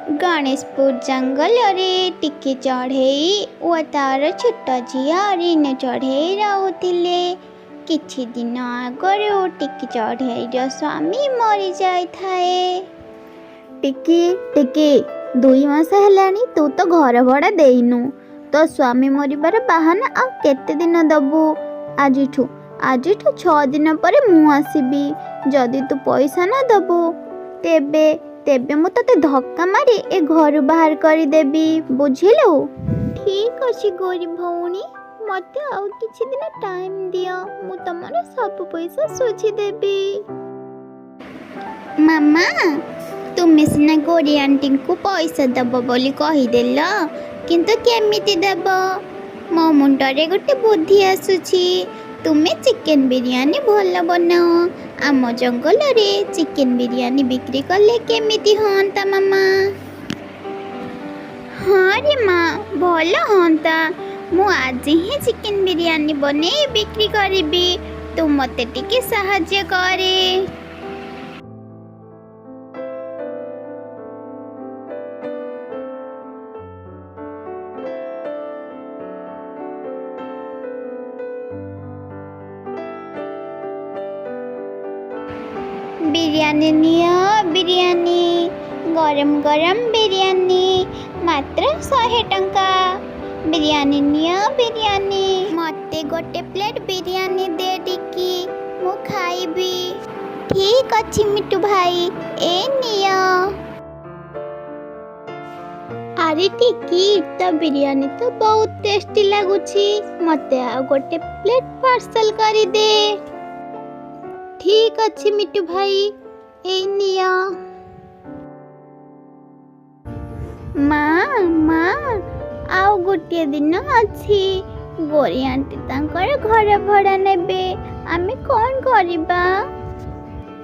गणेशपुर जंगल रे टिके चढ़ई ओ तार छोट झिया ऋण चढ़ई रहूतिले। किछि दिन आगरू टिके चढ़ईर स्वामी मरी जाए। टिकी टिकी 2 मास हेलानी तू तो घर भड़ा देइनु। तो स्वामी मरिबार बाहाना आ केते दिन दबु? आजिठू 6 दिन पर मु आसीबी। जदि तू पैसा ना दबु तेबे तेबे मु तते धक्का मारी ए घर बाहर करी देबी, बुझिलु? ठीक अछि गोरी भौणी, मते आउ किछि दिन टाइम दियो, मु तमर सब पैसा सुझी देबी। मामा तुमे सिना गोरी आंटी को पैसा दब बोली कही देल, किंतु केमिति देब? मो मुंडरे गोटे बुद्धि आसुछि। तुमे चिकेन बिरयानी भल बनाओ। आम जंगल रे चिकेन बिरयानी बिक्री कले केमिति हंता मामा? हाँ रे माँ भल हंता। मु आज ही चिकेन बिरयानी बने बिक्री करिबी। तू मते टिके सहाय्य करे। बिरयानी नियो बिरयानी, गरम गरम बिरयानी मात्र 100 टंका। बिरयानी नियो बिरयानी, मते गोटे प्लेट बिरयानी दे टिकी, मु खाइबी। ठीक अछि मिट्टू भाई, ए नियो। अरे टिकी तो बिरयानी तो बहुत टेस्टी लागुछि, मते आ गोटे प्लेट पार्सल करी दे। ठीक अछि मिट्टू भाई, ए निया। माँ आउ गोटे दिन अछि, गोरी आंटी तांकर घर भड़ा नेबे, आमे कौन करिबा?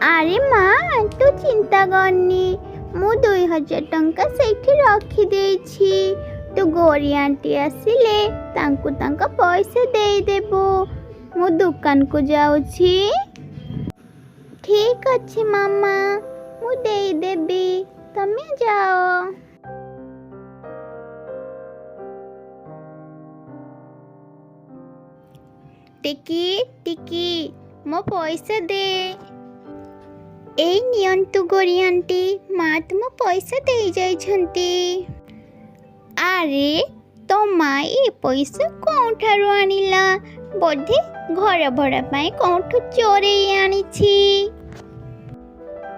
अरे माँ तू चिंता करनी, मु 2000 टंका सेठी रखी देछि। तू गोरी आंटी आसिले तांकु तांका पैसा देई देबो। मु दुकान को जाउछि। ठीक अछि मामा, मु देई देबी, तमे जाओ। टिकी टिकी मो पैसा दे। ए नियंतु गोरी आंटी, माँ तुम पैसा दे जाइछंती। अरे तो माँ ए पैसा कोठारु आनिला? बोधे घर भड़ा पाई कोठु चोरी आनिछि।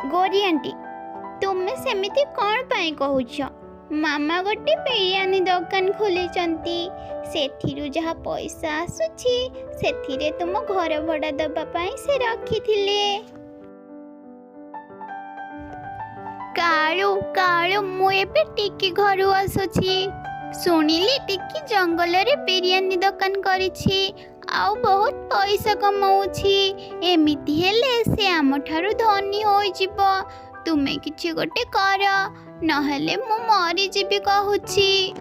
गोरी आंटी तुमे सेमिति कौन पाई कहूछ? मामा गोटे बिरयानी दुकान खोलिचंती, सेथिरु जहा पैसा आसुछि सेथिरे तुम घर भड़ा दबा पाई से रखिथिले। काळू काळू मु एबे टिकी घरु आसुछि। सुनिली टिकी जंगल रे बिरयानी दुकान करिछि, आउ बहुत पैसा कमाउछि। एमिति हेले से आम ठारु धनी होई जिवो। तुमे किछि गोटे कर, नहेले मु मरी जिबि कहूछि।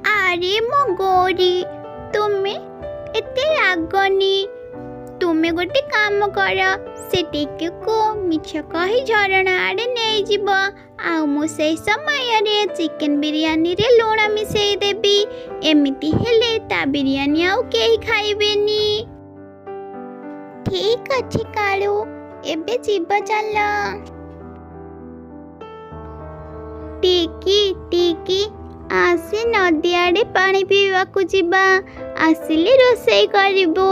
अरे मो गोरी तुमे एते रागनी। तुमे गोटे काम कर, से टिके को मिछ कही झरणा आड़े नहीं जिवो। आउ मु सेई समय रे चिकेन बिरयानी रे लूण मिसेई देबी। एमिति हेले ता बिरयानी आउ केही खाइबेनी। ठीक अछि काळू, एबे जीवा चल। टिकी टिकी आसे नदी आड़े पानी पीवा को जीवा, आसिले रोषेई करिबो।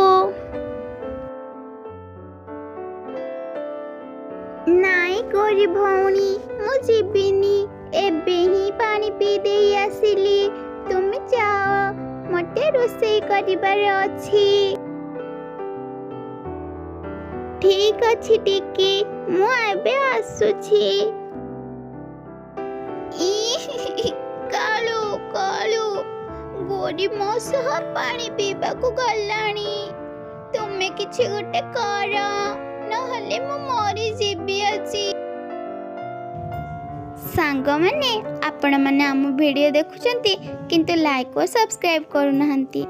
नाई गोरी भौणी मु जीबिनी, एबे ही पानी पी देई आसिली। तुम जाओ, मते रोषेई करिबार अछि। ठीक अछि टिकी, मु एबे आसुछि। कालू कालू गोरी मो सह पानी पीबा को गलाणी। तुमे किछि गोटे कर, नहले मु मरी जीबी अछि। सांग माने आपण माने आम वीडियो देखुचंती किंतु लाइक और सब्सक्राइब करू नहंती।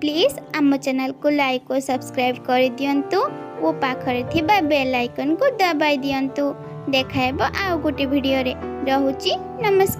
प्लीज आम चैनल को लाइक और सब्सक्राइब कर दियंतु, वो पाखरे थिबा बेल आइकन को दबाई दियंतु। ଦେଖାହେବ ଆଉ ଗୋଟେ ଭିଡ଼ିଓରେ। ରହୁଛି, ନମସ୍କାର।